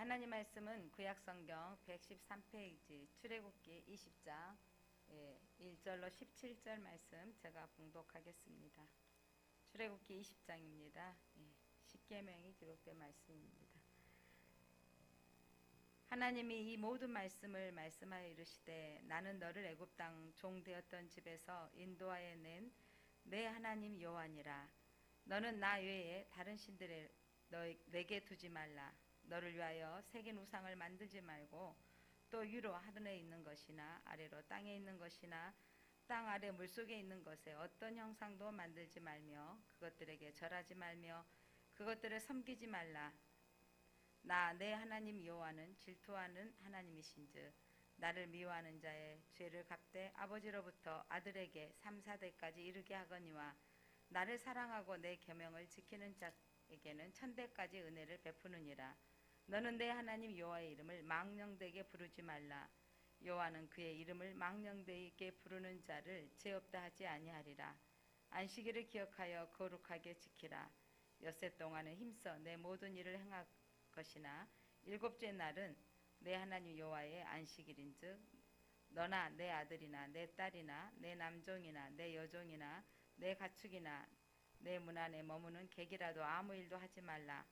하나님 말씀은 구약성경 113페이지 출애굽기 20장 1절로 17절 말씀 제가 봉독하겠습니다. 출애굽기 20장입니다. 십계명이 기록된 말씀입니다. 하나님이 이 모든 말씀을 말씀하여 이르시되 나는 너를 애굽 땅 종 되었던 집에서 인도하여 낸 내 하나님 여호와니라. 너는 나 외에 다른 신들을 내게 두지 말라. 너를 위하여 새긴 우상을 만들지 말고 또 위로 하늘에 있는 것이나 아래로 땅에 있는 것이나 땅 아래 물속에 있는 것에 어떤 형상도 만들지 말며 그것들에게 절하지 말며 그것들을 섬기지 말라. 나 내 하나님 여호와는 질투하는 하나님이신즉 나를 미워하는 자의 죄를 갚되 아버지로부터 아들에게 3, 4대까지 이르게 하거니와 나를 사랑하고 내 계명을 지키는 자에게는 1000대까지 은혜를 베푸느니라. 너는 내 하나님 여호와의 이름을 망령되게 부르지 말라. 여호와는 그의 이름을 망령되게 부르는 자를 죄 없다 하지 아니하리라. 안식일을 기억하여 거룩하게 지키라. 엿새 동안은 힘써 내 모든 일을 행할 것이나 일곱째 날은 내 하나님 여호와의 안식일인즉 너나 내 아들이나 내 딸이나 내 남종이나 내 여종이나 내 가축이나 내 문 안에 머무는 객이라도 아무 일도 하지 말라.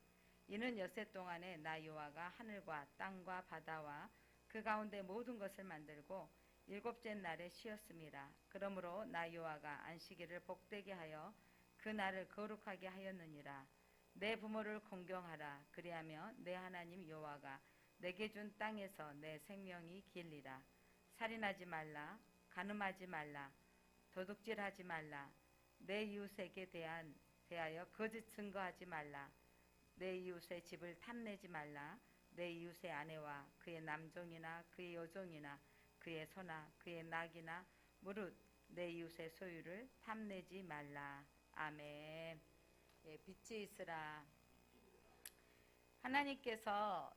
이는 엿새 동안에 나 여호와가 하늘과 땅과 바다와 그 가운데 모든 것을 만들고 일곱째 날에 쉬었음이라. 그러므로 나 여호와가 안식일을 복되게 하여 그 날을 거룩하게 하였느니라. 내 부모를 공경하라. 그리하며 내 하나님 여호와가 내게 준 땅에서 내 생명이 길리라. 살인하지 말라. 간음하지 말라. 도둑질하지 말라. 내 이웃에게 대하여 거짓 증거하지 말라. 내 이웃의 집을 탐내지 말라. 내 이웃의 아내와 그의 남종이나 그의 여종이나 그의 소나 그의 낙이나 무릇 내 이웃의 소유를 탐내지 말라. 아멘. 빛이 있으라. 하나님께서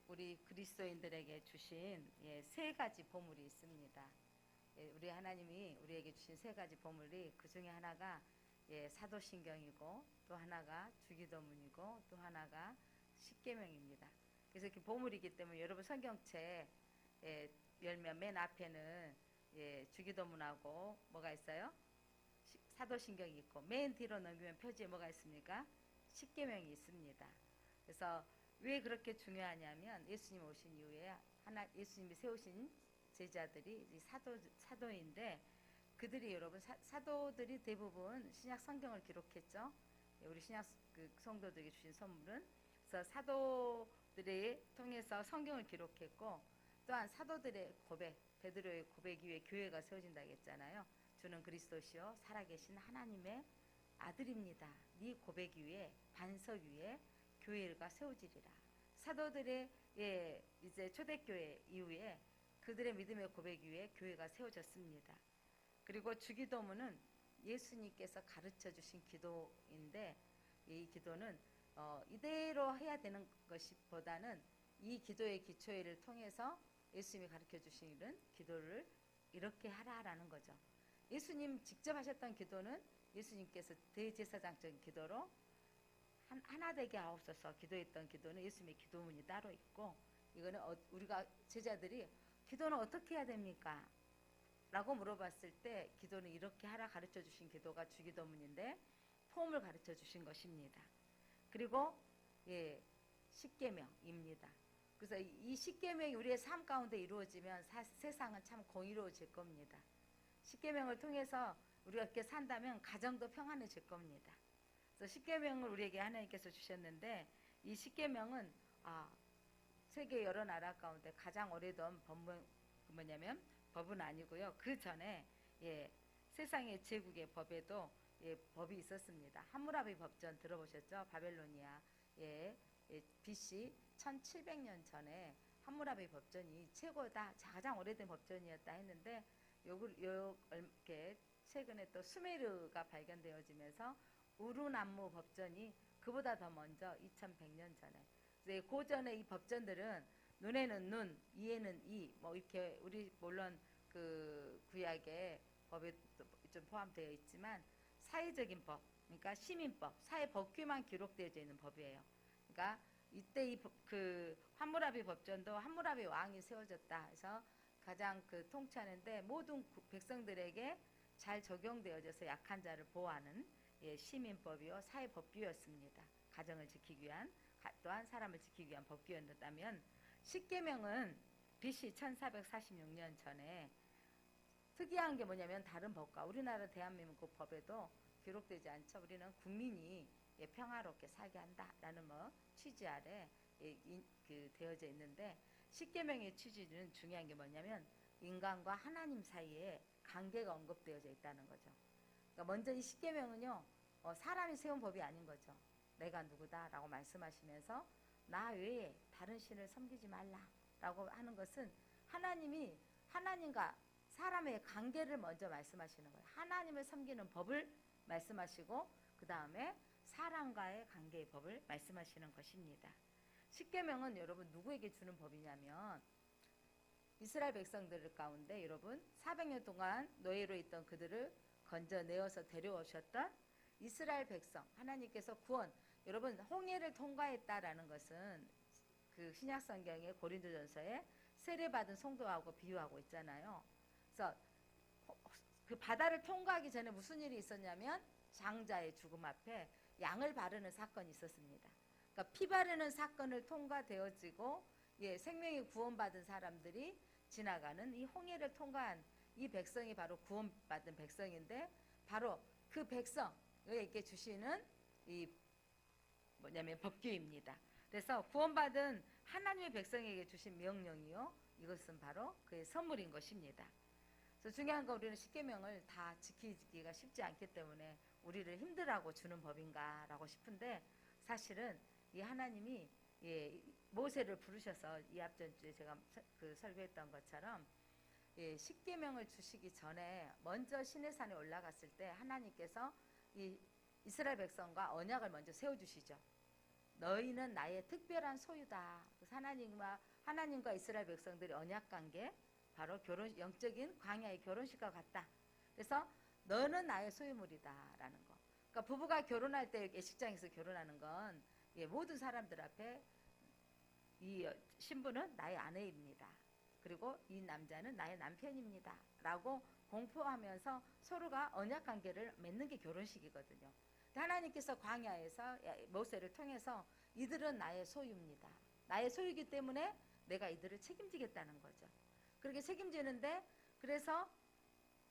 우리 그리스도인들에게 주신 세 가지 보물이 있습니다. 우리 하나님이 우리에게 주신 세 가지 보물이 그 중에 하나가 사도신경이고 또 하나가 주기도문이고 또 하나가 십계명입니다. 그래서 이렇게 보물이기 때문에 여러분 성경책 열면 맨 앞에는 주기도문하고 뭐가 있어요? 사도신경이 있고 맨 뒤로 넘기면 표지에 뭐가 있습니까? 십계명이 있습니다. 그래서 왜 그렇게 중요하냐면 예수님 오신 이후에 예수님이 세우신 제자들이 사도인데 그들이 여러분 사도들이 대부분 신약 성경을 기록했죠. 우리 신약 성도들에게 주신 선물은 그래서 사도들이 통해서 성경을 기록했고 또한 사도들의 고백, 베드로의 고백 이후에 교회가 세워진다고 했잖아요. 주는 그리스도시요 살아계신 하나님의 아들입니다. 네 고백 위에 반석 위에 교회가 세워지리라. 사도들의 이제 초대교회 이후에 그들의 믿음의 고백 위에 교회가 세워졌습니다. 그리고 주기도문은 예수님께서 가르쳐 주신 기도인데 이 기도는 이대로 해야 되는 것보다는 이 기도의 기초를 통해서 예수님이 가르쳐 주신 기도를 이렇게 하라라는 거죠. 예수님 직접 하셨던 기도는 예수님께서 대제사장적인 기도로 하나 되게 하옵소서 기도했던 기도는 예수님의 기도문이 따로 있고 이거는 우리가 제자들이 기도는 어떻게 해야 됩니까? 라고 물어봤을 때 기도는 이렇게 하라 가르쳐 주신 기도가 주기도문인데 폼을 가르쳐 주신 것입니다. 그리고 십계명입니다. 그래서 이 십계명이 우리의 삶 가운데 이루어지면 세상은 참 공의로워질 겁니다. 십계명을 통해서 우리가 이렇게 산다면 가정도 평안해질 겁니다. 그래서 십계명을 우리에게 하나님께서 주셨는데 이 십계명은 세계 여러 나라 가운데 가장 오래된 뭐냐면 법은 아니고요. 그 전에 세상의 제국의 법에도 법이 있었습니다. 함무라비 법전 들어보셨죠? 바벨로니아 BC 1700년 전에 함무라비 법전이 최고다 가장 오래된 법전이었다 했는데 이렇게 최근에 또 수메르가 발견되어지면서 우르남무 법전이 그보다 더 먼저 2100년 전에 고전의 이 법전들은 눈에는 눈, 이에는 이, 뭐 이렇게 우리 물론 그 구약의 법에 좀 포함되어 있지만 사회적인 법, 그러니까 시민법, 사회 법규만 기록되어 있는 법이에요. 그러니까 이때 그 함무라비 법전도 함무라비 왕이 세워졌다 해서 가장 그 통치하는데 모든 백성들에게 잘 적용되어져서 약한 자를 보호하는 시민법이요 사회법규였습니다. 가정을 지키기 위한 또한 사람을 지키기 위한 법규였다면 십계명은 BC 1446년 전에 특이한 게 뭐냐면 다른 법과 우리나라 대한민국 법에도 기록되지 않죠. 우리는 국민이 평화롭게 살게 한다라는 취지 아래 되어져 있는데 십계명의 취지는 중요한 게 뭐냐면 인간과 하나님 사이에 관계가 언급되어져 있다는 거죠. 그러니까 먼저 이 십계명은요 사람이 세운 법이 아닌 거죠. 내가 누구다라고 말씀하시면서 나 외에 다른 신을 섬기지 말라라고 하는 것은 하나님이 하나님과 사람의 관계를 먼저 말씀하시는 거예요. 하나님을 섬기는 법을 말씀하시고 그 다음에 사람과의 관계의 법을 말씀하시는 것입니다. 십계명은 여러분 누구에게 주는 법이냐면 이스라엘 백성들 가운데 여러분 400년 동안 노예로 있던 그들을 건져내어서 데려오셨던 이스라엘 백성 하나님께서 구원 여러분 홍해를 통과했다라는 것은 그 신약 성경의 고린도전서에 세례받은 성도하고 비유하고 있잖아요. 그래서 그 바다를 통과하기 전에 무슨 일이 있었냐면 장자의 죽음 앞에 양을 바르는 사건이 있었습니다. 그러니까 피 바르는 사건을 통과되어지고 생명이 구원받은 사람들이 지나가는 이 홍해를 통과한 이 백성이 바로 구원받은 백성인데 바로 그 백성에게 주시는 이 뭐냐면 법규입니다. 그래서 구원받은 하나님의 백성에게 주신 명령이요. 이것은 바로 그의 선물인 것입니다. 그래서 중요한 건 우리는 십계명을 다 지키기가 쉽지 않기 때문에 우리를 힘들어하고 주는 법인가라고 싶은데 사실은 이 하나님이 모세를 부르셔서 이 앞전주에 제가 설교했던 것처럼 십계명을 주시기 전에 먼저 시내산에 올라갔을 때 하나님께서 이 이스라엘 백성과 언약을 먼저 세워주시죠. 너희는 나의 특별한 소유다. 하나님과 이스라엘 백성들의 언약관계 바로 영적인 광야의 결혼식과 같다. 그래서 너는 나의 소유물이다라는 거. 그러니까 부부가 결혼할 때 예식장에서 결혼하는 건 모든 사람들 앞에 이 신부는 나의 아내입니다. 그리고 이 남자는 나의 남편입니다. 라고 공포하면서 서로가 언약관계를 맺는 게 결혼식이거든요. 하나님께서 광야에서 모세를 통해서 이들은 나의 소유입니다. 나의 소유이기 때문에 내가 이들을 책임지겠다는 거죠. 그렇게 책임지는데 그래서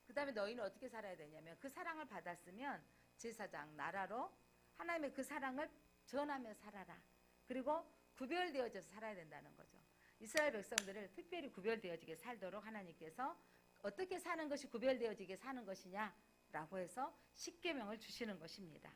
그 다음에 너희는 어떻게 살아야 되냐면 그 사랑을 받았으면 제사장 나라로 하나님의 그 사랑을 전하며 살아라. 그리고 구별되어져서 살아야 된다는 거죠. 이스라엘 백성들을 특별히 구별되어지게 살도록 하나님께서 어떻게 사는 것이 구별되어지게 사는 것이냐라고 해서 십계명을 주시는 것입니다.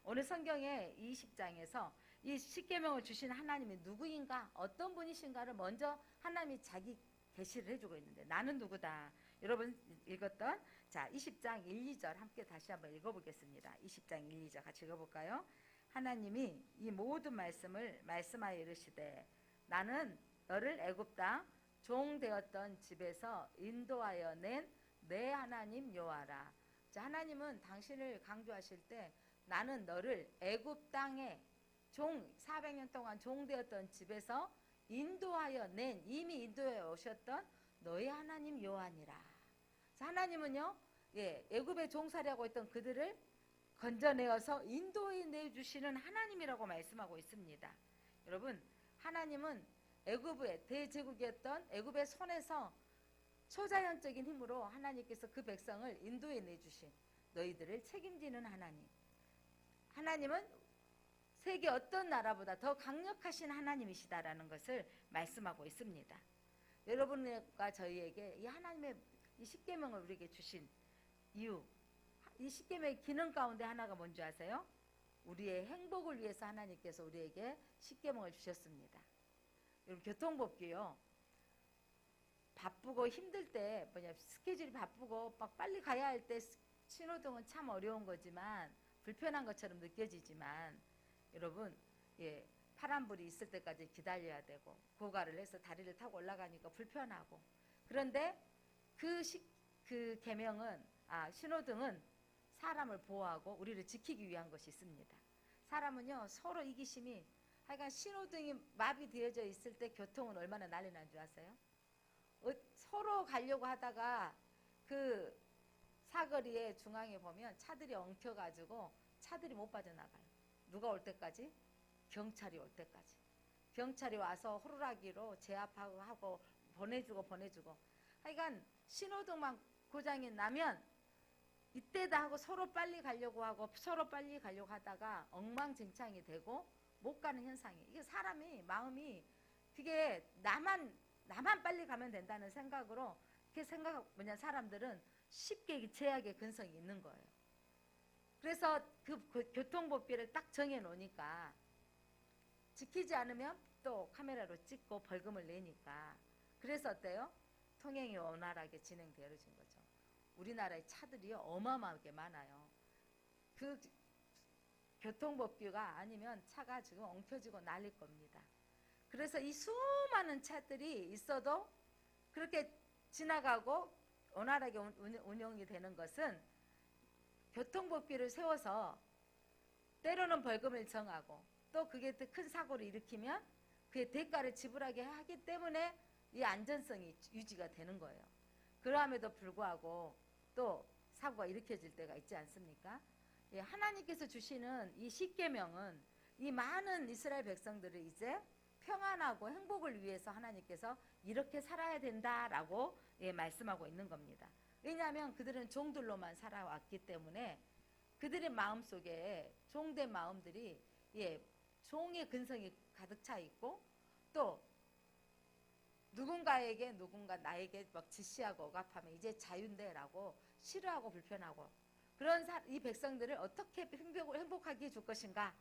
오늘 성경의 20장에서 이 십계명을 주신 하나님이 누구인가 어떤 분이신가를 먼저 하나님이 자기 계시를 해주고 있는데 나는 누구다. 여러분 읽었던 20장 1, 2절 함께 다시 한번 읽어보겠습니다. 20장 1, 2절 같이 읽어볼까요? 하나님이 이 모든 말씀을 말씀하여 이르시되 나는 너를 애굽 땅 종 되었던 집에서 인도하여 낸 내 하나님 여호와라. 하나님은 당신을 강조하실 때 나는 너를 애굽 땅에 400년 동안 종 되었던 집에서 인도하여 낸 이미 인도해 오셨던 너의 하나님 여호와니라. 하나님은요 애굽에 종살이하고 있던 그들을 건져내어서 인도해 내주시는 하나님이라고 말씀하고 있습니다. 여러분 하나님은 애굽의 대제국이었던 애굽의 손에서 초자연적인 힘으로 하나님께서 그 백성을 인도해 내주신 너희들을 책임지는 하나님. 하나님은 세계 어떤 나라보다 더 강력하신 하나님이시다라는 것을 말씀하고 있습니다. 여러분과 저희에게 이 하나님의 이 십계명을 우리에게 주신 이유, 이 십계명의 기능 가운데 하나가 뭔지 아세요? 우리의 행복을 위해서 하나님께서 우리에게 십계명을 주셨습니다. 여러분 교통법규요. 바쁘고 힘들 때 스케줄이 바쁘고 막 빨리 가야 할 때 신호등은 참 어려운 거지만 불편한 것처럼 느껴지지만 여러분 파란불이 있을 때까지 기다려야 되고 고가를 해서 다리를 타고 올라가니까 불편하고 그런데 그 계명은 신호등은 사람을 보호하고 우리를 지키기 위한 것이 있습니다. 사람은요 서로 이기심이 하여간 신호등이 마비되어져 있을 때 교통은 얼마나 난리 난 줄 아세요? 서로 가려고 하다가 그 사거리의 중앙에 보면 차들이 엉켜가지고 차들이 못 빠져나가요. 누가 올 때까지? 경찰이 올 때까지. 경찰이 와서 호루라기로 제압하고 하고 보내주고. 하여간 신호등만 고장이 나면 이때다 하고 서로 빨리 가려고 하다가 엉망진창이 되고 못 가는 현상이. 이게 사람이 마음이 그게 나만 빨리 가면 된다는 생각으로 그렇게 뭐냐 사람들은 쉽게 제약의 근성이 있는 거예요. 그래서 그 교통법규를 딱 정해 놓으니까 지키지 않으면 또 카메라로 찍고 벌금을 내니까 그래서 어때요? 통행이 원활하게 진행되어진 거죠. 우리나라의 차들이 어마어마하게 많아요. 그 교통법규가 아니면 차가 지금 엉켜지고 난릴 겁니다. 그래서 이 수많은 차들이 있어도 그렇게 지나가고 원활하게 운영이 되는 것은 교통법규를 세워서 때로는 벌금을 정하고 또 그게 큰 사고를 일으키면 그의 대가를 지불하게 하기 때문에 이 안전성이 유지가 되는 거예요. 그러함에도 불구하고 또 사고가 일으켜질 때가 있지 않습니까? 예, 하나님께서 주시는 이 십계명은 이 많은 이스라엘 백성들을 이제 평안하고 행복을 위해서 하나님께서 이렇게 살아야 된다라고 말씀하고 있는 겁니다. 왜냐하면 그들은 종들로만 살아왔기 때문에 그들의 마음속에 종된 마음들이 종의 근성이 가득 차 있고 또 누군가 나에게 막 지시하고 억압하면 이제 자유인데라고 싫어하고 불편하고 그런 이 백성들을 어떻게 행복하게 해줄 것인가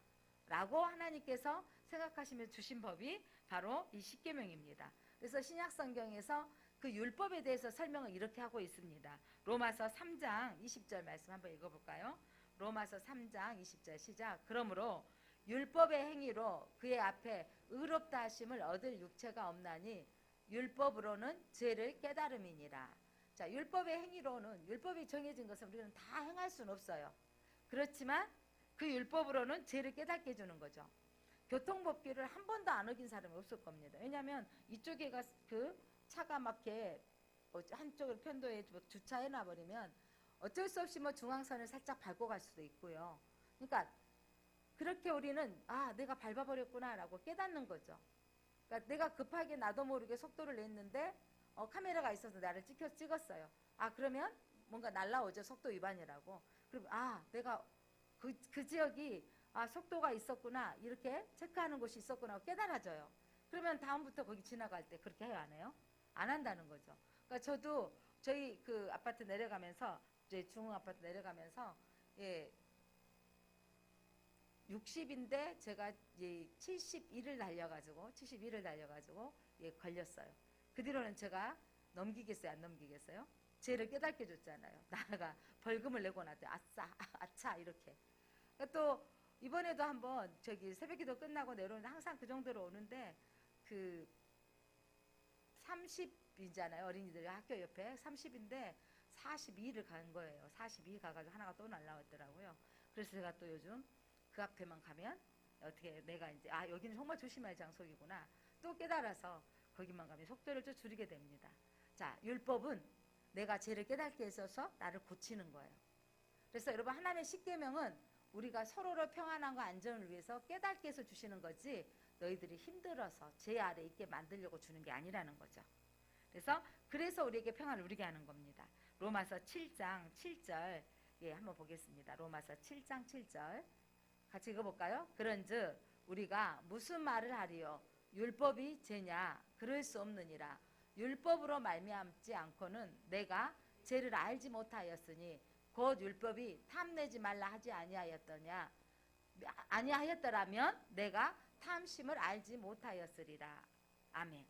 라고 하나님께서 생각하시며 주신 법이 바로 이 십계명입니다. 그래서 신약성경에서 그 율법에 대해서 설명을 이렇게 하고 있습니다. 로마서 3장 20절 말씀 한번 읽어볼까요? 로마서 3장 20절 시작. 그러므로 율법의 행위로 그의 앞에 의롭다 하심을 얻을 육체가 없나니 율법으로는 죄를 깨달음이니라. 자, 율법의 행위로는 율법이 정해진 것을 우리는 다 행할 수는 없어요. 그렇지만 그 율법으로는 죄를 깨닫게 해주는 거죠. 교통법규를 한 번도 안 어긴 사람이 없을 겁니다. 왜냐하면 이쪽에 그 차가 막 이렇게 한쪽을 편도에 주차해 놔버리면 어쩔 수 없이 뭐 중앙선을 살짝 밟고 갈 수도 있고요. 그러니까 그렇게 우리는 내가 밟아버렸구나라고 깨닫는 거죠. 그러니까 내가 급하게 나도 모르게 속도를 냈는데 카메라가 있어서 나를 찍었어요. 그러면 뭔가 날라오죠. 속도 위반이라고. 그럼 내가 그 지역이 속도가 있었구나 이렇게 체크하는 곳이 있었구나 깨달아져요. 그러면 다음부터 거기 지나갈 때 그렇게 해요, 안 해요? 안 한다는 거죠. 그러니까 저도 저희 그 아파트 내려가면서 이제 중흥 아파트 내려가면서 60인데 제가 71을 달려가지고 걸렸어요. 그 뒤로는 제가 넘기겠어요, 안 넘기겠어요? 죄를 깨닫게 줬잖아요. 나가 벌금을 내고 나한테 아차 이렇게. 또 이번에도 한번 저기 새벽기도 끝나고 내려오는데 항상 그 정도로 오는데 그 30이잖아요. 어린이들이 학교 옆에 30인데 42를 간 거예요. 42 가가지고 하나가 또 날라왔더라고요. 그래서 제가 또 요즘 그 앞에만 가면 어떻게 내가 이제 여기는 정말 조심해야 할 장소이구나 또 깨달아서 거기만 가면 속도를 좀 줄이게 됩니다. 자, 율법은 내가 죄를 깨닫게 해서 나를 고치는 거예요. 그래서 여러분 하나님의 십계명은 우리가 서로를 평안함과 안전을 위해서 깨닫게 해서 주시는 거지 너희들이 힘들어서 죄 아래 있게 만들려고 주는 게 아니라는 거죠. 그래서 우리에게 평안을 누리게 하는 겁니다. 로마서 7장 7절 한번 보겠습니다. 로마서 7장 7절 같이 읽어볼까요? 그런즉 우리가 무슨 말을 하리요? 율법이 죄냐? 그럴 수 없느니라. 율법으로 말미암지 않고는 내가 죄를 알지 못하였으니 곧 율법이 탐내지 말라 하지 아니하였더라면 내가 탐심을 알지 못하였으리라. 아멘.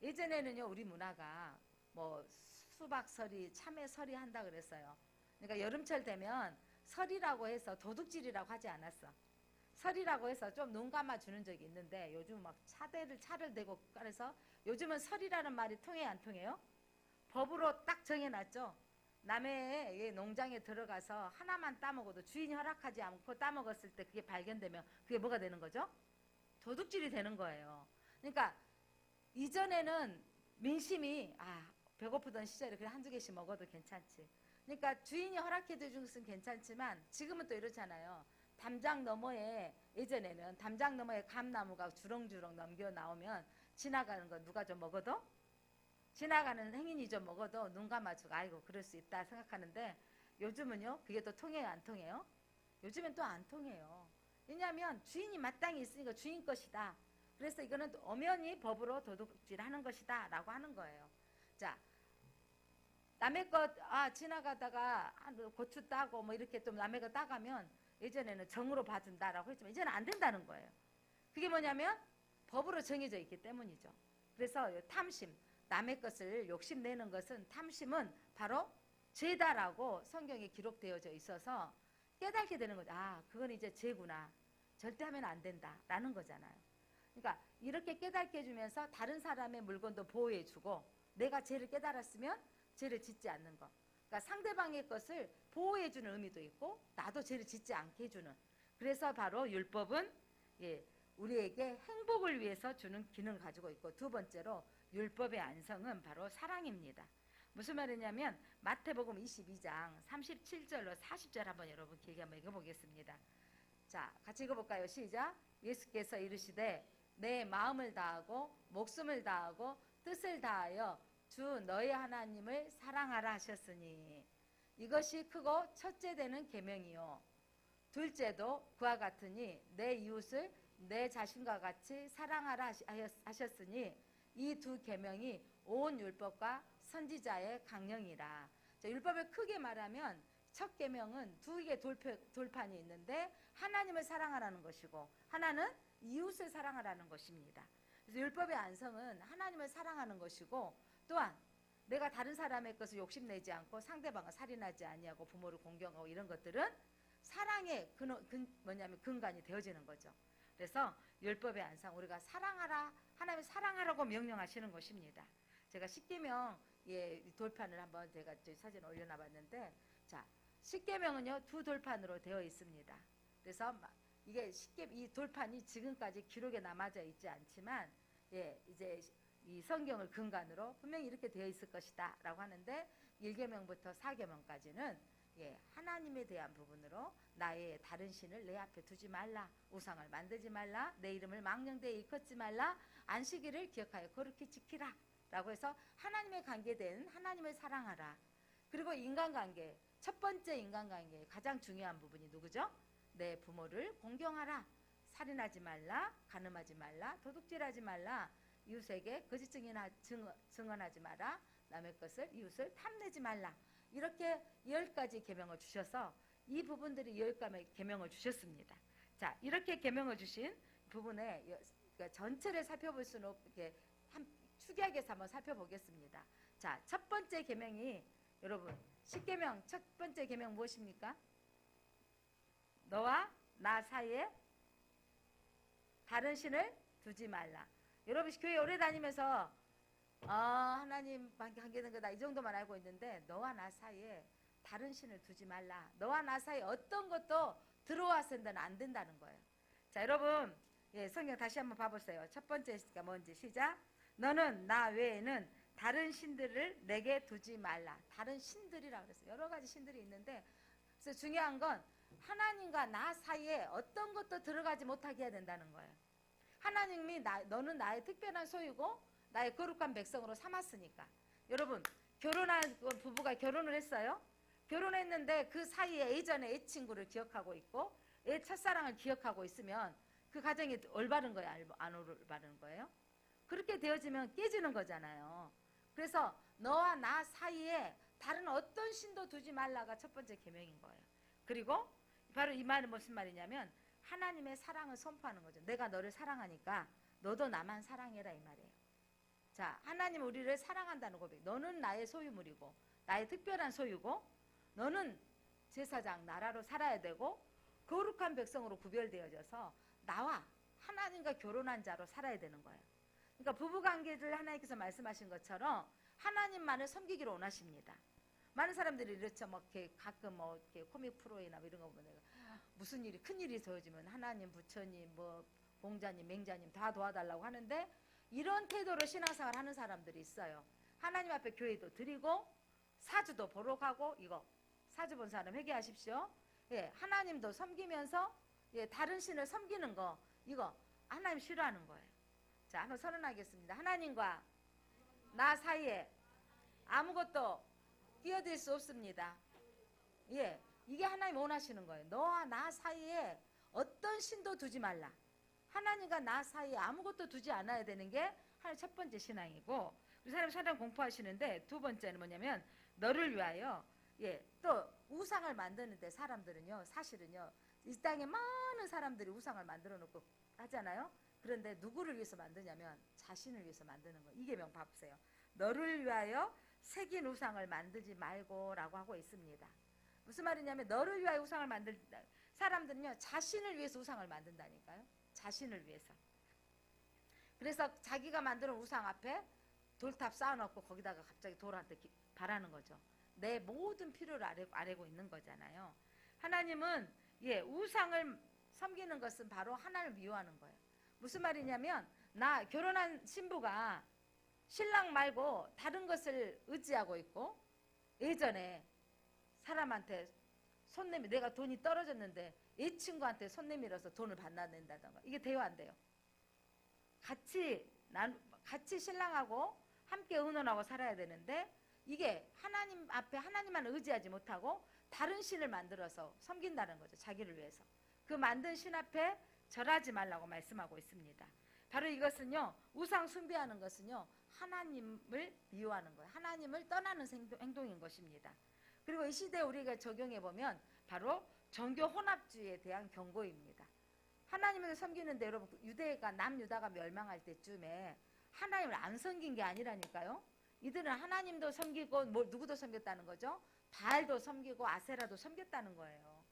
예전에는요 우리 문화가 뭐 수박설이 참외설이 한다 그랬어요. 그러니까 여름철 되면 설이라고 해서 도둑질이라고 하지 않았어. 설이라고 해서 좀 눈 감아주는 적이 있는데 요즘 막 차를 대고 그래서 요즘은 설이라는 말이 통해요, 안 통해요? 법으로 딱 정해놨죠. 남의 농장에 들어가서 하나만 따먹어도 주인이 허락하지 않고 따먹었을 때 그게 발견되면 그게 뭐가 되는 거죠? 도둑질이 되는 거예요. 그러니까 이전에는 민심이 배고프던 시절에 그냥 한두 개씩 먹어도 괜찮지. 그러니까 주인이 허락해 준 것은 괜찮지만 지금은 또 이렇잖아요. 담장 너머에 예전에는 담장 너머에 감나무가 주렁주렁 넘겨 나오면 지나가는 거 누가 좀 먹어도 지나가는 행인이 좀 먹어도 눈 감아주고 아이고 그럴 수 있다 생각하는데 요즘은요 그게 또 통해요 안 통해요? 요즘엔 또 안 통해요. 왜냐하면 주인이 마땅히 있으니까 주인 것이다. 그래서 이거는 엄연히 법으로 도둑질하는 것이다 라고 하는 거예요. 자, 남의 것 지나가다가 고추 따고 뭐 이렇게 좀 남의 거 따가면 예전에는 정으로 봐준다라고 했지만 이제는 안 된다는 거예요. 그게 뭐냐면 법으로 정해져 있기 때문이죠. 그래서 탐심, 남의 것을 욕심내는 것은 탐심은 바로 죄다라고 성경에 기록되어져 있어서 깨닫게 되는 거죠. 그건 이제 죄구나. 절대 하면 안 된다라는 거잖아요. 그러니까 이렇게 깨닫게 해주면서 다른 사람의 물건도 보호해주고 내가 죄를 깨달았으면 죄를 짓지 않는 것. 그러니까 상대방의 것을 보호해주는 의미도 있고 나도 죄를 짓지 않게 해주는. 그래서 바로 율법은 우리에게 행복을 위해서 주는 기능을 가지고 있고 두 번째로 율법의 안성은 바로 사랑입니다. 무슨 말이냐면 마태복음 22장 37절로 40절 한번 여러분 길게 한번 읽어보겠습니다. 자, 같이 읽어볼까요? 시작. 예수께서 이르시되 내 마음을 다하고 목숨을 다하고 뜻을 다하여 주 너의 하나님을 사랑하라 하셨으니 이것이 크고 첫째 되는 계명이요 둘째도 그와 같으니 내 이웃을 내 자신과 같이 사랑하라 하셨으니 이 두 계명이 온 율법과 선지자의 강령이라. 자, 율법을 크게 말하면 첫 계명은 두 개의 돌판이 있는데 하나님을 사랑하라는 것이고 하나는 이웃을 사랑하라는 것입니다. 그래서 율법의 안성은 하나님을 사랑하는 것이고 또한 내가 다른 사람의 것을 욕심내지 않고 상대방을 살인하지 아니하고 부모를 공경하고 이런 것들은 사랑의 근간이 되어지는 거죠. 그래서 율법의 안성 우리가 사랑하라 하나님을 사랑하라고 명령하시는 것입니다. 제가 십계명 돌판을 한번 제가 사진 올려놔봤는데 자 십계명은요 두 돌판으로 되어 있습니다. 그래서 이게 이 돌판이 지금까지 기록에 남아져 있지 않지만 이제 이 성경을 근간으로 분명히 이렇게 되어 있을 것이다 라고 하는데 1계명부터 4계명까지는 하나님에 대한 부분으로 나의 다른 신을 내 앞에 두지 말라, 우상을 만들지 말라, 내 이름을 망령되이 일컫지 말라, 안식일을 기억하여 거룩히 지키라 라고 해서 하나님에 관계된 하나님을 사랑하라. 그리고 인간관계, 첫 번째 인간관계의 가장 중요한 부분이 누구죠? 내 부모를 공경하라, 살인하지 말라, 간음하지 말라, 도둑질하지 말라, 이웃에게 거짓 증언하지 마라, 남의 것을 이웃을 탐내지 말라. 이렇게 10가지 계명을 주셔서 이 부분들이 10가지 계명을 주셨습니다. 자, 이렇게 계명을 주신 부분에 전체를 살펴볼 수는 없게 축약해서 한번 살펴보겠습니다. 자, 첫 번째 계명이 여러분 10계명 첫 번째 계명 무엇입니까? 너와 나 사이에 다른 신을 두지 말라. 여러분 교회 오래 다니면서 하나님 관계된 거다 이 정도만 알고 있는데 너와 나 사이에 다른 신을 두지 말라. 너와 나 사이에 어떤 것도 들어와서는 안 된다는 거예요. 자, 여러분 성경 다시 한번 봐보세요. 첫 번째가 뭔지 시작. 너는 나 외에는 다른 신들을 내게 두지 말라. 다른 신들이라고 그랬어요. 여러 가지 신들이 있는데 그래서 중요한 건 하나님과 나 사이에 어떤 것도 들어가지 못하게 해야 된다는 거예요. 하나님이 너는 나의 특별한 소유고 나의 거룩한 백성으로 삼았으니까. 여러분 결혼한 부부가 결혼을 했어요. 결혼했는데 그 사이에 예전에 애친구를 기억하고 있고 첫사랑을 기억하고 있으면 그 가정이 올바른 거예요? 안 올바른 거예요? 그렇게 되어지면 깨지는 거잖아요. 그래서 너와 나 사이에 다른 어떤 신도 두지 말라가 첫 번째 계명인 거예요. 그리고 바로 이 말은 무슨 말이냐면 하나님의 사랑을 선포하는 거죠. 내가 너를 사랑하니까 너도 나만 사랑해라 이 말이에요. 자, 하나님 우리를 사랑한다는 고백. 너는 나의 소유물이고 나의 특별한 소유고 너는 제사장 나라로 살아야 되고 거룩한 백성으로 구별되어져서 나와 하나님과 결혼한 자로 살아야 되는 거예요. 그러니까 부부관계를 하나님께서 말씀하신 것처럼 하나님만을 섬기기를 원하십니다. 많은 사람들이 이렇죠. 이렇게 가끔 이렇게 코믹 프로이나 이런 거 보면 무슨 일이 큰 일이 저어지면 하나님, 부처님, 공자님, 맹자님 다 도와달라고 하는데 이런 태도로 신앙생활 하는 사람들이 있어요. 하나님 앞에 교회도 드리고 사주도 보러 가고, 이거 사주 본 사람 회개하십시오. 예, 하나님도 섬기면서 예, 다른 신을 섬기는 거, 이거 하나님 싫어하는 거예요. 자, 한번 선언하겠습니다. 하나님과 나 사이에 아무것도 끼어들 수 없습니다. 예, 이게 하나님 원하시는 거예요. 너와 나 사이에 어떤 신도 두지 말라. 하나님과 나 사이에 아무것도 두지 않아야 되는 게 하나님 첫 번째 신앙이고, 우리 사람 사랑 공부하시는데 두 번째는 뭐냐면 너를 위하여, 예, 또 우상을 만드는데 사람들은요, 사실은요, 이 땅에 많은 사람들이 우상을 만들어 놓고 하잖아요. 그런데 누구를 위해서 만드냐면 자신을 위해서 만드는 거예요. 이계명 봐보세요. 너를 위하여 새긴 우상을 만들지 말고 라고 하고 있습니다. 무슨 말이냐면 너를 위하여 우상을 만든다. 사람들은요, 자신을 위해서 우상을 만든다니까요. 자신을 위해서. 그래서 자기가 만드는 우상 앞에 돌탑 쌓아놓고 거기다가 갑자기 돌한테 바라는 거죠. 내 모든 필요를 아뢰고 있는 거잖아요. 하나님은 예, 우상을 섬기는 것은 바로 하나님을 미워하는 거예요. 무슨 말이냐면 나 결혼한 신부가 신랑 말고 다른 것을 의지하고 있고, 예전에 사람한테 손 내밀, 내가 돈이 떨어졌는데 이 친구한테 손 내밀어서 돈을 받아낸다던가, 이게 돼요, 안 돼요? 같이 신랑하고 함께 의논하고 살아야 되는데, 이게 하나님 앞에 하나님만 의지하지 못하고 다른 신을 만들어서 섬긴다는 거죠. 자기를 위해서. 그 만든 신 앞에 절하지 말라고 말씀하고 있습니다. 바로 이것은요, 우상 숭배하는 것은요, 하나님을 미워하는 거예요. 하나님을 떠나는 행동인 것입니다. 그리고 이 시대에 우리가 적용해 보면 바로 종교 혼합주의에 대한 경고입니다. 하나님을 섬기는데 여러분, 유대가 남유다가 멸망할 때쯤에 하나님을 안 섬긴 게 아니라니까요. 이들은 하나님도 섬기고 누구도 섬겼다는 거죠. 바알도 섬기고 아세라도 섬겼다는 거예요.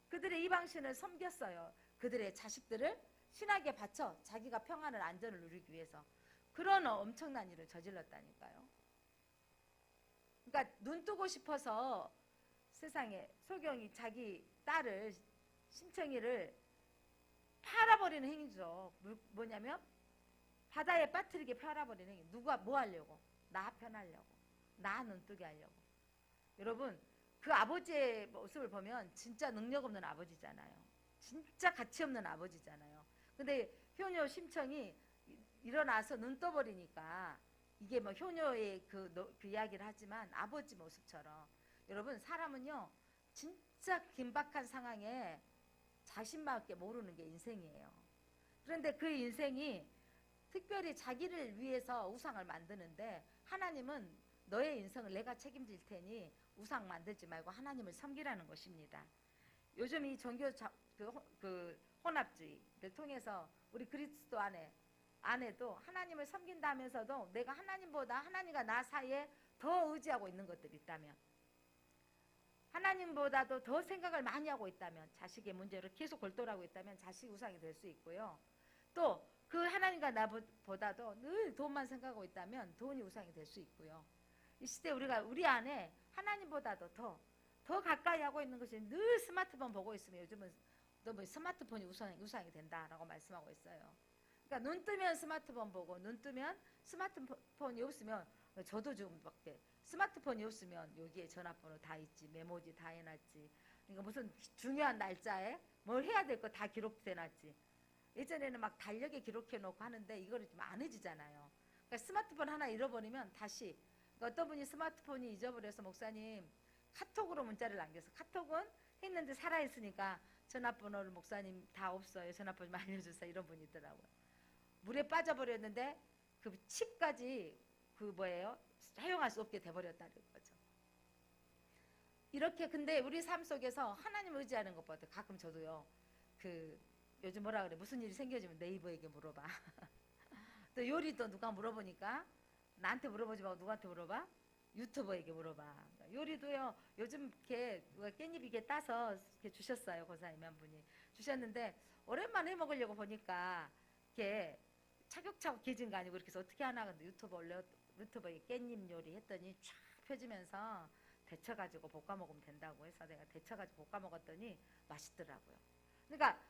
그들의 이방신을 섬겼어요. 그들의 자식들을 신에게 바쳐 자기가 평안을 안전을 누리기 위해서. 그런 엄청난 일을 저질렀다니까요. 그러니까 눈 뜨고 싶어서 세상에 소경이 자기 딸을, 심청이를 팔아버리는 행위죠. 뭐냐면 바다에 빠뜨리게 팔아버리는 행위. 누가 뭐 하려고? 나 편하려고, 나 눈뜨게 하려고. 여러분, 그 아버지의 모습을 보면 진짜 능력 없는 아버지잖아요. 진짜 가치 없는 아버지잖아요. 근데 효녀 심청이 일어나서 눈 떠버리니까 이게 뭐 효녀의 그 이야기를 하지만 아버지 모습처럼, 여러분, 사람은요 진짜 긴박한 상황에 자신밖에 모르는 게 인생이에요. 그런데 그 인생이 특별히 자기를 위해서 우상을 만드는데, 하나님은 너의 인생을 내가 책임질 테니 우상 만들지 말고 하나님을 섬기라는 것입니다. 요즘 이 종교 혼합주의를 통해서 우리 그리스도 안에도 하나님을 섬긴다면서도 내가 하나님보다, 하나님과 나 사이에 더 의지하고 있는 것들이 있다면, 하나님보다도 더 생각을 많이 하고 있다면, 자식의 문제로 계속 골똘하고 있다면 자식이 우상이 될 수 있고요. 또 그 하나님과 나보다도 늘 돈만 생각하고 있다면 돈이 우상이 될 수 있고요. 이 시대 우리 안에 하나님보다도 더 가까이 하고 있는 것이 늘 스마트폰 보고 있으면 요즘은 너무 스마트폰이 우상이 된다라고 말씀하고 있어요. 그러니까 눈 뜨면 스마트폰 보고, 눈 뜨면 스마트폰이 없으면, 저도 지금 밖에 스마트폰이 없으면 여기에 전화번호 다 있지, 메모지 다 해놨지, 그러니까 무슨 중요한 날짜에 뭘 해야 될 거 다 기록돼놨지. 예전에는 막 달력에 기록해놓고 하는데 이거를 좀 안 해지잖아요. 그러니까 스마트폰 하나 잃어버리면 다시, 그러니까 어떤 분이 스마트폰이 잊어버려서 목사님 카톡으로 문자를 남겨서, 카톡은 했는데 살아있으니까 전화번호를 목사님 다 없어요, 전화번호 좀 알려주세요, 이런 분이 있더라고요. 물에 빠져버렸는데 그 칩까지 사용할 수 없게 돼버렸다는 거죠. 이렇게, 근데 우리 삶 속에서 하나님 의지하는 것보다, 가끔 저도요, 요즘 뭐라 그래, 무슨 일이 생겨지면 네이버에게 물어봐. 또 요리도 누가 물어보니까 나한테 물어보지 말고 누구한테 물어봐? 유튜버에게 물어봐. 요리도요, 요즘 이렇게 누가 깻잎 이렇게 따서 이렇게 주셨어요. 고사님 한 분이 주셨는데, 오랜만에 해 먹으려고 보니까 이렇게 차곡차곡 게진 거 아니고 이렇게 해서 어떻게 하나, 근데 유튜버에 깻잎 요리 했더니 쫙 펴지면서 데쳐가지고 볶아 먹으면 된다고 해서 내가 데쳐가지고 볶아 먹었더니 맛있더라고요. 그러니까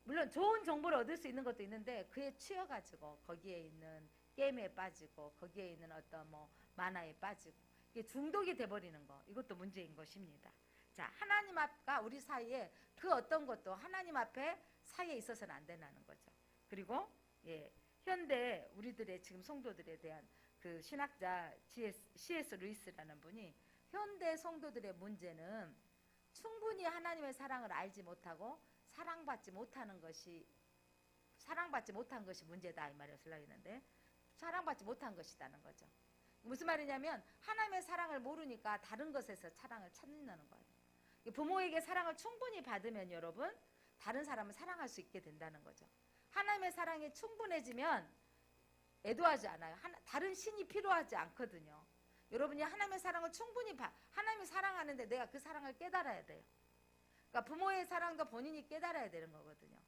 물론 좋은 정보를 얻을 수 있는 것도 있는데 그에 치여가지고 거기에 있는 게임에 빠지고 거기에 있는 어떤 뭐 만화에 빠지고 이게 중독이 돼버리는 거, 이것도 문제인 것입니다. 자, 하나님 앞과 우리 사이에 그 어떤 것도 하나님 앞에 사이에 있어서는 안 된다는 거죠. 그리고 예, 현대 우리들의 지금 성도들에 대한 그 신학자 C.S. 루이스라는 분이 현대 성도들의 문제는 충분히 하나님의 사랑을 알지 못하고 사랑받지 못한 것이 문제다 이 말을 쓰려고 했는데, 사랑받지 못한 것이라는 거죠. 무슨 말이냐면 하나님의 사랑을 모르니까 다른 것에서 사랑을 찾는다는 거예요. 부모에게 사랑을 충분히 받으면 여러분 다른 사람을 사랑할 수 있게 된다는 거죠. 하나님의 사랑이 충분해지면 애도하지 않아요. 다른 신이 필요하지 않거든요. 여러분이 하나님의 사랑을 충분히 하나님이 사랑하는데 내가 그 사랑을 깨달아야 돼요. 그러니까 부모의 사랑도 본인이 깨달아야 되는 거거든요.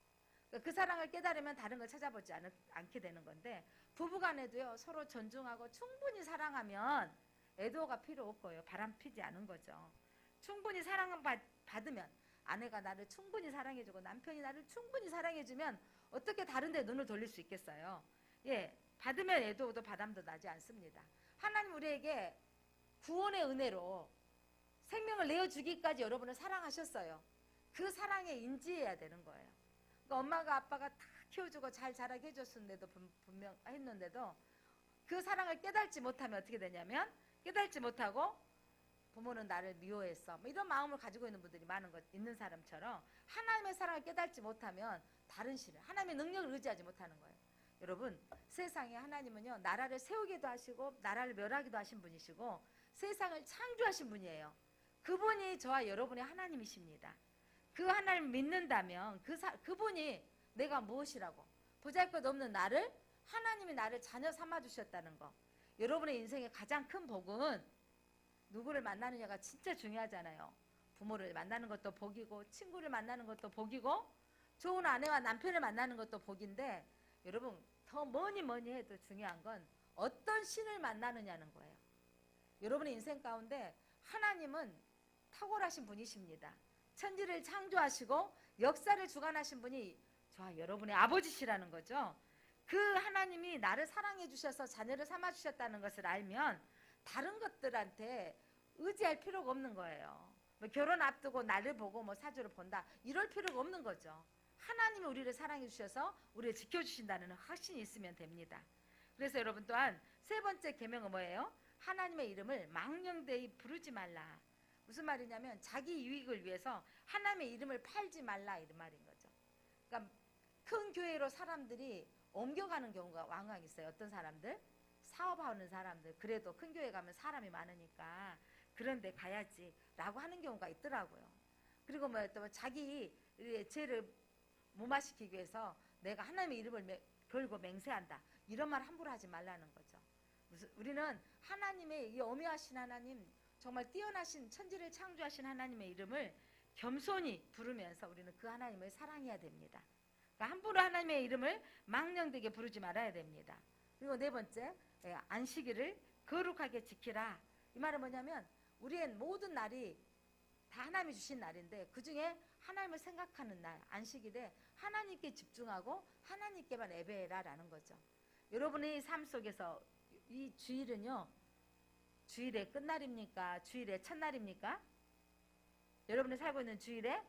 그러니까 그 사랑을 깨달으면 다른 걸 찾아보지 않게 되는 건데, 부부간에도요 서로 존중하고 충분히 사랑하면 애도가 필요 없고요 바람 피지 않은 거죠. 충분히 사랑을 받으면, 아내가 나를 충분히 사랑해주고 남편이 나를 충분히 사랑해주면 어떻게 다른 데 눈을 돌릴 수 있겠어요. 예, 받으면 애도도 바람도 나지 않습니다. 하나님 우리에게 구원의 은혜로 생명을 내어주기까지 여러분을 사랑하셨어요. 그 사랑에 인지해야 되는 거예요. 그러니까 엄마가 아빠가 다 키워주고 잘 자라게 해줬는데도 분명 했는데도 그 사랑을 깨닫지 못하면 어떻게 되냐면, 깨닫지 못하고 부모는 나를 미워했어 뭐 이런 마음을 가지고 있는 분들이 있는 사람처럼 하나님의 사랑을 깨닫지 못하면 다른 신을, 하나님의 능력을 의지하지 못하는 거예요. 여러분, 세상에 하나님은요 나라를 세우기도 하시고 나라를 멸하기도 하신 분이시고 세상을 창조하신 분이에요. 그분이 저와 여러분의 하나님이십니다. 그 하나님을 믿는다면 그분이 내가 무엇이라고, 보잘것없는 나를, 하나님이 나를 자녀 삼아주셨다는 거. 여러분의 인생의 가장 큰 복은 누구를 만나느냐가 진짜 중요하잖아요. 부모를 만나는 것도 복이고 친구를 만나는 것도 복이고 좋은 아내와 남편을 만나는 것도 복인데, 여러분 더 뭐니 해도 중요한 건 어떤 신을 만나느냐는 거예요. 여러분의 인생 가운데 하나님은 탁월하신 분이십니다. 천지를 창조하시고 역사를 주관하신 분이 저와 여러분의 아버지시라는 거죠. 그 하나님이 나를 사랑해 주셔서 자녀를 삼아 주셨다는 것을 알면 다른 것들한테 의지할 필요가 없는 거예요. 뭐 결혼 앞두고 나를 보고 뭐 사주를 본다 이럴 필요가 없는 거죠. 하나님이 우리를 사랑해 주셔서 우리를 지켜주신다는 확신이 있으면 됩니다. 그래서 여러분 또한 세 번째 계명은 뭐예요? 하나님의 이름을 망령되이 부르지 말라. 무슨 말이냐면 자기 유익을 위해서 하나님의 이름을 팔지 말라 이런 말인 거죠. 그러니까 큰 교회로 사람들이 옮겨가는 경우가 왕왕 있어요. 어떤 사람들? 사업하는 사람들. 그래도 큰 교회 가면 사람이 많으니까 그런 데 가야지 라고 하는 경우가 있더라고요. 그리고 뭐 또 자기 죄를 무마시키기 위해서 내가 하나님의 이름을 걸고 맹세한다 이런 말 함부로 하지 말라는 거죠. 우리는 하나님의 이 오묘하신 하나님, 정말 뛰어나신 천지를 창조하신 하나님의 이름을 겸손히 부르면서 우리는 그 하나님을 사랑해야 됩니다. 그러니까 함부로 하나님의 이름을 망령되게 부르지 말아야 됩니다. 그리고 네 번째, 안식일을 거룩하게 지키라. 이 말은 뭐냐면 우리의 모든 날이 다 하나님이 주신 날인데 그 중에 하나님을 생각하는 날, 안식일에 하나님께 집중하고 하나님께만 예배해라 라는 거죠. 여러분의 삶 속에서 이 주일은요, 주일의 끝날입니까? 주일의 첫날입니까? 여러분이 살고 있는 주일에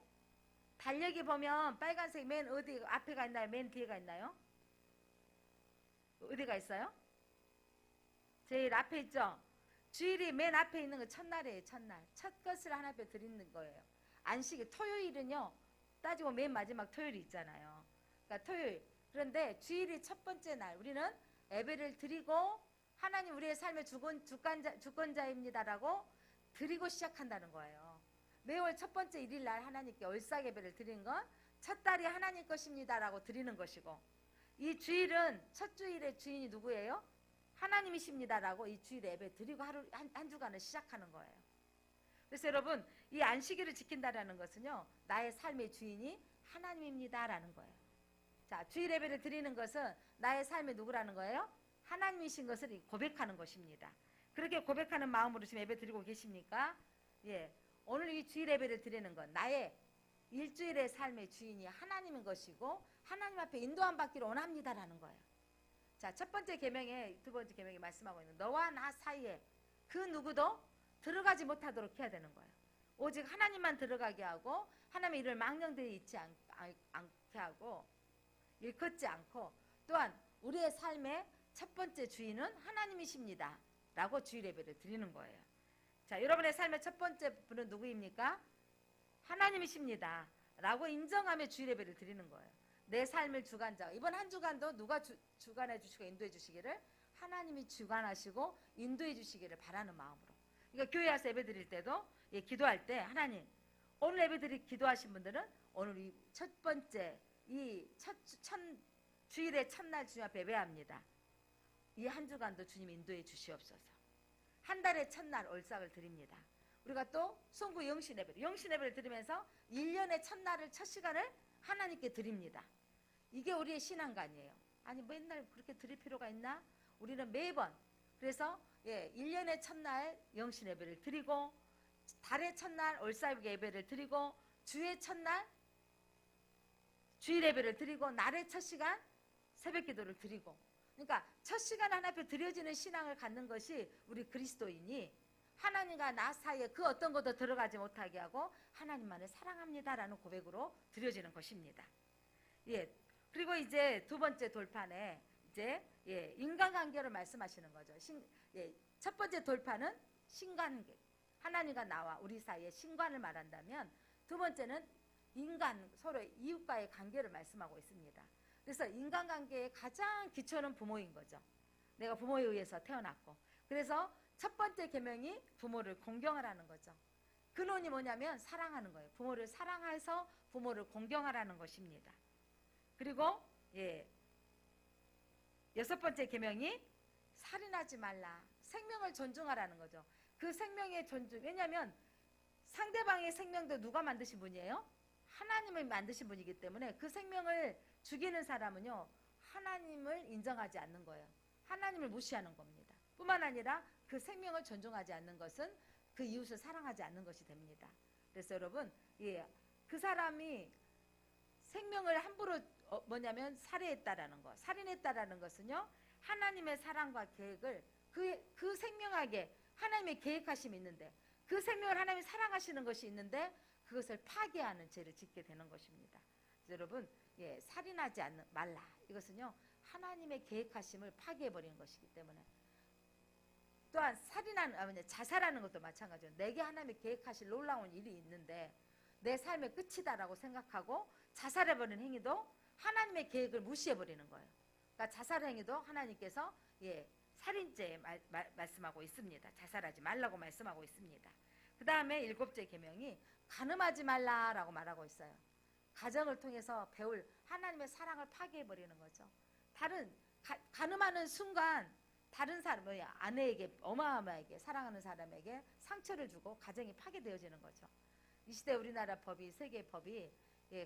달력이 보면 빨간색 맨 어디 앞에가 있나요? 맨 뒤에가 있나요? 어디가 있어요? 제일 앞에 있죠? 주일이 맨 앞에 있는 거 첫날이에요. 첫날. 첫 것을 하나님 앞에 드리는 거예요. 안식일, 토요일은요, 따지고 맨 마지막 토요일이 있잖아요. 그러니까 토요일. 그런데 주일이 첫 번째 날, 우리는 예배를 드리고 하나님 우리의 삶의 주권자입니다라고 드리고 시작한다는 거예요. 매월 첫 번째 일일 날 하나님께 얼싸 예배를 드리는 건 첫 달이 하나님 것입니다라고 드리는 것이고, 이 주일은 첫 주일의 주인이 누구예요? 하나님이십니다라고 이 주일 예배 드리고 한 주간을 시작하는 거예요. 그래서 여러분, 이 안식일을 지킨다라는 것은요, 나의 삶의 주인이 하나님입니다라는 거예요. 자, 주일 예배를 드리는 것은 나의 삶의 누구라는 거예요? 하나님이신 것을 고백하는 것입니다. 그렇게 고백하는 마음으로 지금 예배 드리고 계십니까? 예. 오늘 이 주일 예배를 드리는 건 나의 일주일의 삶의 주인이 하나님인 것이고 하나님 앞에 인도함 받기를 원합니다라는 거예요. 자, 첫 번째 계명에 두 번째 계명이 말씀하고 있는 너와 나 사이에 그 누구도 들어가지 못하도록 해야 되는 거예요. 오직 하나님만 들어가게 하고 하나님의 이를 망령되이 있지 않게 하고 일컫지 않고 또한 우리의 삶의 첫 번째 주인은 하나님이십니다 라고 주일 예배를 드리는 거예요. 자, 여러분의 삶의 첫 번째 분은 누구입니까? 하나님이십니다 라고 인정하며 주일 예배를 드리는 거예요. 내 삶을 주관자, 이번 한 주간도 누가 주관해 주시고 인도해 주시기를? 하나님이 주관하시고 인도해 주시기를 바라는 마음으로. 그러니까 교회 와서 예배 드릴 때도 기도할 때 하나님, 오늘 예배 드릴 기도하신 분들은 오늘 이 첫 번째 이 주일의 첫날 주님 앞에 예배합니다. 이 한 주간도 주님 인도해 주시옵소서. 한 달의 첫날 올삭을 드립니다. 우리가 또 송구 영신 예배를 드리면서 1년의 첫날을 첫 시간을 하나님께 드립니다. 이게 우리의 신앙관이에요. 아니 맨날 그렇게 드릴 필요가 있나? 우리는 매번 그래서 1년의 첫날 영신 예배를 드리고 달의 첫날 올삭 예배를 드리고 주의 첫날 주일 예배를 드리고 날의 첫 시간 새벽 기도를 드리고 그러니까 첫 시간 하나님 앞에 드려지는 신앙을 갖는 것이 우리 그리스도인이 하나님과 나 사이에 그 어떤 것도 들어가지 못하게 하고 하나님만을 사랑합니다라는 고백으로 드려지는 것입니다. 그리고 이제 두 번째 돌판에 이제 인간관계를 말씀하시는 거죠. 첫 번째 돌판은 신관계, 하나님과 나와 우리 사이의 신관을 말한다면 두 번째는 인간 서로 이웃과의 관계를 말씀하고 있습니다. 그래서 인간관계의 가장 기초는 부모인 거죠. 내가 부모에 의해서 태어났고 그래서 첫 번째 계명이 부모를 공경하라는 거죠. 근원이 뭐냐면 사랑하는 거예요. 부모를 사랑해서 부모를 공경하라는 것입니다. 그리고 여섯 번째 계명이 살인하지 말라. 생명을 존중하라는 거죠. 그 생명의 존중. 왜냐하면 상대방의 생명도 누가 만드신 분이에요? 하나님을 만드신 분이기 때문에 그 생명을 죽이는 사람은요 하나님을 인정하지 않는 거예요. 하나님을 무시하는 겁니다. 뿐만 아니라 그 생명을 존중하지 않는 것은 그 이웃을 사랑하지 않는 것이 됩니다. 그래서 여러분 그 사람이 생명을 함부로 뭐냐면 살해했다라는 것, 살인했다라는 것은요 하나님의 사랑과 계획을 그 생명에게 하나님의 계획하심이 있는데 그 생명을 하나님이 사랑하시는 것이 있는데 그것을 파괴하는 죄를 짓게 되는 것입니다. 여러분 살인하지 말라. 이것은요 하나님의 계획하심을 파괴해버리는 것이기 때문에 또한 자살하는 것도 마찬가지예요. 내게 하나님이 계획하실 놀라운 일이 있는데 내 삶의 끝이다라고 생각하고 자살해버리는 행위도 하나님의 계획을 무시해버리는 거예요. 그러니까 자살 행위도 하나님께서 살인죄에 말씀하고 있습니다. 자살하지 말라고 말씀하고 있습니다. 그 다음에 일곱째 계명이 간음하지 말라라고 말하고 있어요. 가정을 통해서 배울 하나님의 사랑을 파괴해버리는 거죠. 간음하는 순간 다른 사람, 아내에게 어마어마하게 사랑하는 사람에게 상처를 주고 가정이 파괴되어지는 거죠. 이 시대 우리나라 법이 세계 법이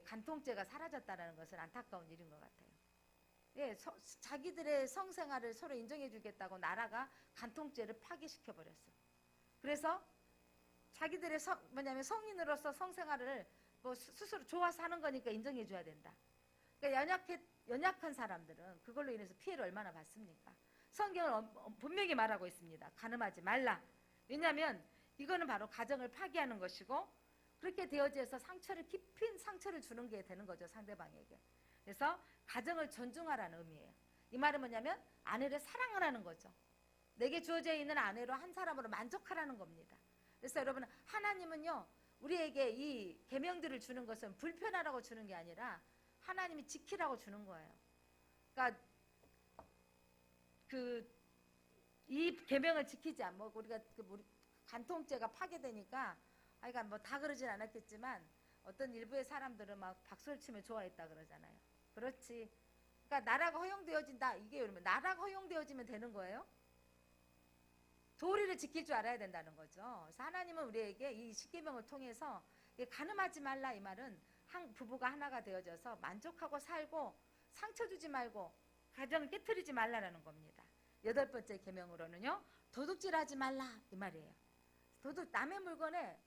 간통죄가 사라졌다는 것은 안타까운 일인 것 같아요. 자기들의 성생활을 서로 인정해 주겠다고 나라가 간통죄를 파괴시켜 버렸어. 그래서 자기들의 성인으로서 성생활을 스스로 좋아서 하는 거니까 인정해 줘야 된다. 그러니까 연약한 사람들은 그걸로 인해서 피해를 얼마나 받습니까? 성경은 분명히 말하고 있습니다. 간음하지 말라. 왜냐하면 이거는 바로 가정을 파괴하는 것이고 그렇게 되어져서 깊은 상처를 주는 게 되는 거죠. 상대방에게. 그래서 가정을 존중하라는 의미예요. 이 말은 뭐냐면 아내를 사랑하라는 거죠. 내게 주어져 있는 아내로 한 사람으로 만족하라는 겁니다. 그래서 여러분 하나님은요 우리에게 이 계명들을 주는 것은 불편하라고 주는 게 아니라 하나님이 지키라고 주는 거예요. 그러니까 이 계명을 지키지 않고 우리가 간통죄가 파괴되니까 그러니까 다 그러진 않았겠지만 어떤 일부의 사람들은 막 박수를 치며 좋아했다 그러잖아요. 그렇지. 그러니까 나라가 허용되어진다. 이게 여러분 나라가 허용되어지면 되는 거예요. 도리를 지킬 줄 알아야 된다는 거죠. 그래서 하나님은 우리에게 이 십계명을 통해서 간음하지 말라 이 말은 부부가 하나가 되어져서 만족하고 살고 상처 주지 말고 가정을 깨트리지 말라라는 겁니다. 여덟 번째 계명으로는요 도둑질하지 말라 이 말이에요. 남의 물건에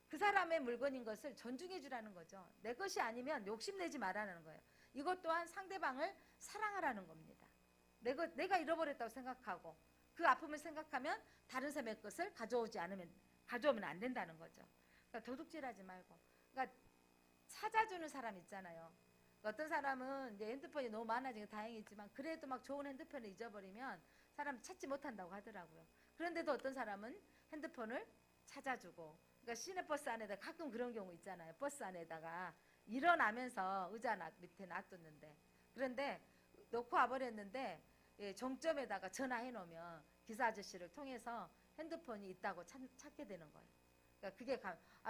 그 사람의 물건인 것을 존중해 주라는 거죠. 내 것이 아니면 욕심내지 말라는 거예요. 이것 또한 상대방을 사랑하라는 겁니다. 내가 잃어버렸다고 생각하고 그 아픔을 생각하면 다른 사람의 것을 가져오면 안 된다는 거죠. 그러니까 도둑질하지 말고. 그러니까 찾아주는 사람 있잖아요. 어떤 사람은 이제 핸드폰이 너무 많아지고 다행이지만 그래도 막 좋은 핸드폰을 잊어버리면 사람 찾지 못한다고 하더라고요. 그런데도 어떤 사람은 핸드폰을 찾아주고, 그러니까 시내버스 안에다 가끔 그런 경우 있잖아요. 버스 안에다가 일어나면서 의자 밑에 놔뒀는데, 그런데 놓고 와버렸는데 종점에다가 전화해 놓으면 기사 아저씨를 통해서 핸드폰이 있다고 찾게 되는 거예요. 그러니까 그게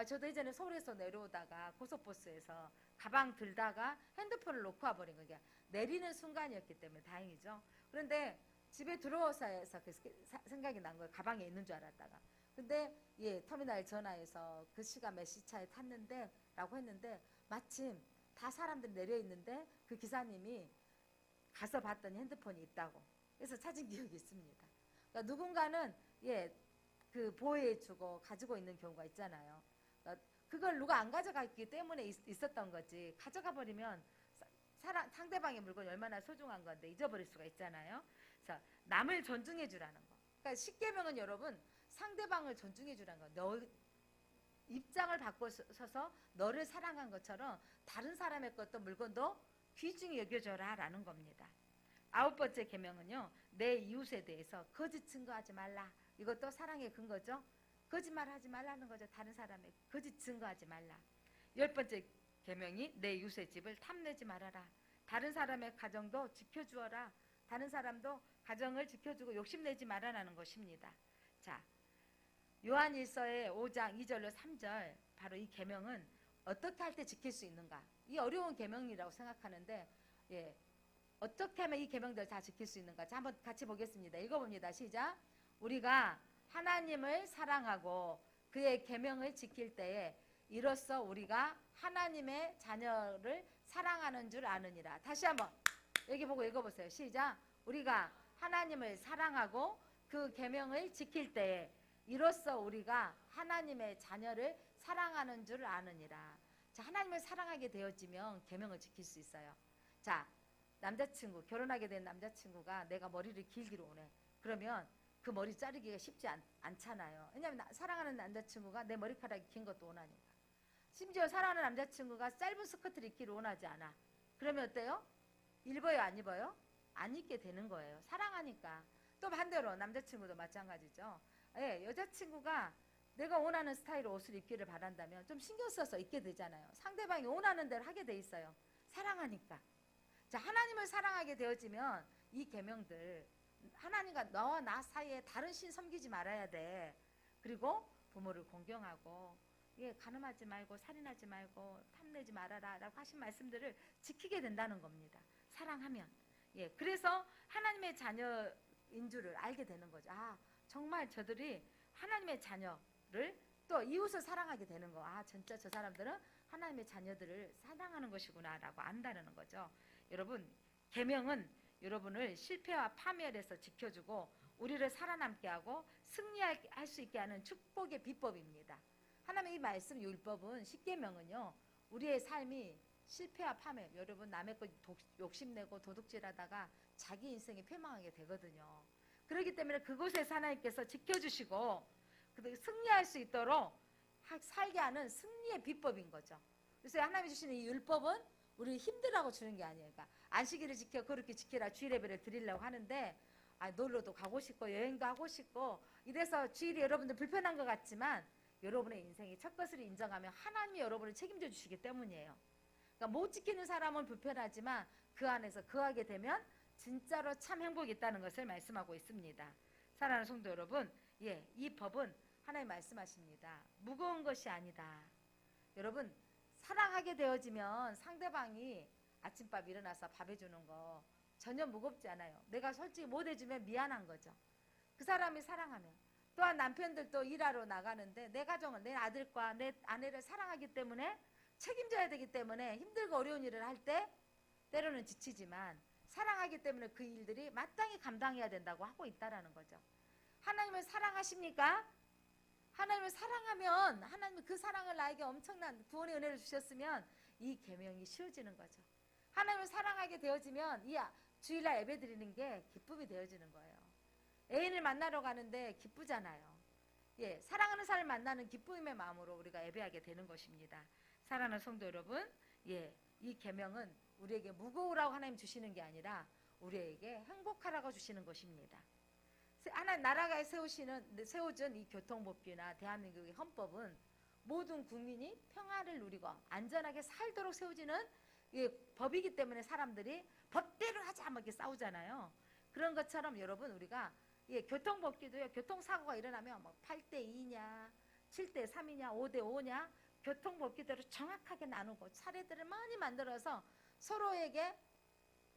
저도 예전에 서울에서 내려오다가 고속버스에서 가방 들다가 핸드폰을 놓고 와버린 거예요. 내리는 순간이었기 때문에 다행이죠. 그런데 집에 들어와서 생각이 난 거예요. 가방에 있는 줄 알았다가. 근데 터미널 전화해서 그 시간 몇 시 차에 탔는데 라고 했는데 마침 다 사람들이 내려 있는데 그 기사님이 가서 봤더니 핸드폰이 있다고. 그래서 찾은 기억이 있습니다. 그러니까 누군가는 그 보호해주고 가지고 있는 경우가 있잖아요. 그러니까 그걸 누가 안 가져갔기 때문에 있었던 거지. 가져가 버리면 상대방의 물건이 얼마나 소중한 건데 잊어버릴 수가 있잖아요. 그래서 남을 존중해 주라는 거. 그러니까 십계명은 여러분 상대방을 존중해 주라는 거. 너 입장을 바꿔서서 너를 사랑한 것처럼 다른 사람의 것도 물건도 귀중히 여겨줘라 라는 겁니다. 9번째 계명은요, 내 이웃에 대해서 거짓 증거하지 말라. 이것도 사랑의 근거죠. 거짓말하지 말라는 거죠. 다른 사람의 거짓 증거하지 말라. 10번째 계명이 내 이웃의 집을 탐내지 말아라. 다른 사람의 가정도 지켜주어라. 다른 사람도 가정을 지켜주고 욕심내지 말아라는 것입니다. 자, 요한일서의 5장 2절로 3절 바로 이 계명은 어떻게 할 때 지킬 수 있는가? 이 어려운 계명이라고 생각하는데 어떻게 하면 이 계명들을 다 지킬 수 있는가? 자, 한번 같이 보겠습니다. 읽어봅니다. 시작. 우리가 하나님을 사랑하고 그의 계명을 지킬 때에 이로써 우리가 하나님의 자녀를 사랑하는 줄 아느니라. 다시 한번 여기 보고 읽어보세요. 시작. 우리가 하나님을 사랑하고 그 계명을 지킬 때에 이로써 우리가 하나님의 자녀를 사랑하는 줄 아느니라. 자, 하나님을 사랑하게 되어지면 계명을 지킬 수 있어요. 자, 남자친구, 결혼하게 된 남자친구가 내가 머리를 길기로 오네. 그러면 그 머리 자르기가 쉽지 않잖아요. 왜냐하면 사랑하는 남자친구가 내 머리카락이 긴 것도 원하니까. 심지어 사랑하는 남자친구가 짧은 스커트를 입기를 원하지 않아. 그러면 어때요? 입어요, 안 입어요? 안 입게 되는 거예요. 사랑하니까. 또 반대로 남자친구도 마찬가지죠. 여자친구가 내가 원하는 스타일의 옷을 입기를 바란다면 좀 신경 써서 입게 되잖아요. 상대방이 원하는 대로 하게 돼 있어요. 사랑하니까. 자, 하나님을 사랑하게 되어지면 이 계명들, 하나님과 너와 나 사이에 다른 신 섬기지 말아야 돼. 그리고 부모를 공경하고 간음하지 말고 살인하지 말고 탐내지 말아라 라고 하신 말씀들을 지키게 된다는 겁니다. 사랑하면. 그래서 하나님의 자녀인 줄을 알게 되는 거죠. 아, 정말 저들이 하나님의 자녀를 또 이웃을 사랑하게 되는 거. 아, 진짜 저 사람들은 하나님의 자녀들을 사랑하는 것이구나 라고 안다는 거죠. 여러분, 계명은 여러분을 실패와 파멸에서 지켜주고 우리를 살아남게 하고 승리할 수 있게 하는 축복의 비법입니다. 하나님의 이 말씀 율법은 십계명은요, 우리의 삶이 실패와 파멸, 여러분 남의 것 욕심내고 도둑질하다가 자기 인생이 패망하게 되거든요. 그렇기 때문에 그곳에서 하나님께서 지켜주시고 승리할 수 있도록 살게 하는 승리의 비법인 거죠. 그래서 하나님이 주시는 이 율법은 우리 힘들라고 주는 게 아니에요. 그러니까 안식일을 지켜 그렇게 지키라 주일 예배를 드리려고 하는데 놀러도 가고 싶고 여행도 하고 싶고 이래서 주일이 여러분들 불편한 것 같지만 여러분의 인생이 첫 것을 인정하면 하나님이 여러분을 책임져 주시기 때문이에요. 그러니까 못 지키는 사람은 불편하지만 그 안에서 거하게 되면 진짜로 참 행복이 있다는 것을 말씀하고 있습니다. 사랑하는 성도 여러분, 이 법은 하나님 말씀하십니다. 무거운 것이 아니다. 여러분, 사랑하게 되어지면 상대방이 아침밥 일어나서 밥 해주는 거 전혀 무겁지 않아요. 내가 솔직히 못 해주면 미안한 거죠. 그 사람이 사랑하면. 또한 남편들도 일하러 나가는데 내 가정을, 내 아들과 내 아내를 사랑하기 때문에 책임져야 되기 때문에 힘들고 어려운 일을 할 때 때로는 지치지만 사랑하기 때문에 그 일들이 마땅히 감당해야 된다고 하고 있다라는 거죠. 하나님을 사랑하십니까? 하나님을 사랑하면 하나님이 그 사랑을 나에게 엄청난 구원의 은혜를 주셨으면 이 계명이 쉬워지는 거죠. 하나님을 사랑하게 되어지면 이 주일날 예배 드리는 게 기쁨이 되어지는 거예요. 애인을 만나러 가는데 기쁘잖아요. 예, 사랑하는 사람을 만나는 기쁨의 마음으로 우리가 예배하게 되는 것입니다. 사랑하는 성도 여러분, 예, 이 계명은 우리에게 무거우라고 하나님 주시는 게 아니라 우리에게 행복하라고 주시는 것입니다. 하나님 나라가 세워준 이 교통법규나 대한민국의 헌법은 모든 국민이 평화를 누리고 안전하게 살도록 세워지는 법이기 때문에 사람들이 법대로 하자 막 이렇게 싸우잖아요. 그런 것처럼 여러분 우리가 교통법규도요. 교통사고가 일어나면 뭐 8대2냐 7대3이냐 5대5냐 교통법규대로 정확하게 나누고 차례들을 많이 만들어서 서로에게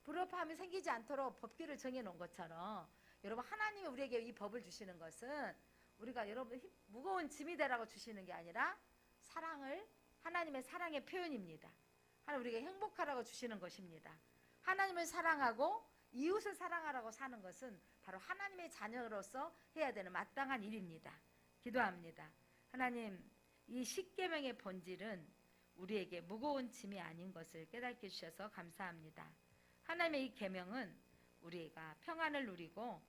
불협화음이 생기지 않도록 법규를 정해놓은 것처럼 여러분 하나님이 우리에게 이 법을 주시는 것은 우리가 여러분 무거운 짐이 되라고 주시는 게 아니라 사랑을 하나님의 사랑의 표현입니다. 하나님 우리에게 행복하라고 주시는 것입니다. 하나님을 사랑하고 이웃을 사랑하라고 사는 것은 바로 하나님의 자녀로서 해야 되는 마땅한 일입니다. 기도합니다. 하나님 이 십계명의 본질은 우리에게 무거운 짐이 아닌 것을 깨닫게 주셔서 감사합니다. 하나님의 이 계명은 우리가 평안을 누리고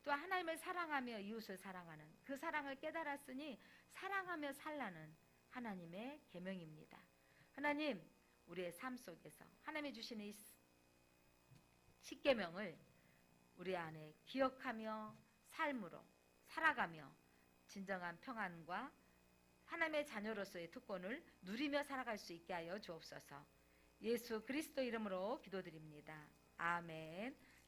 또 하나님을 사랑하며 이웃을 사랑하는 그 사랑을 깨달았으니 사랑하며 살라는 하나님의 계명입니다. 하나님 우리의 삶 속에서 하나님이 주시는 이 십계명을 우리 안에 기억하며 삶으로 살아가며 진정한 평안과 하나님의 자녀로서의 특권을 누리며 살아갈 수 있게 하여 주옵소서. 예수 그리스도 이름으로 기도드립니다. 아멘.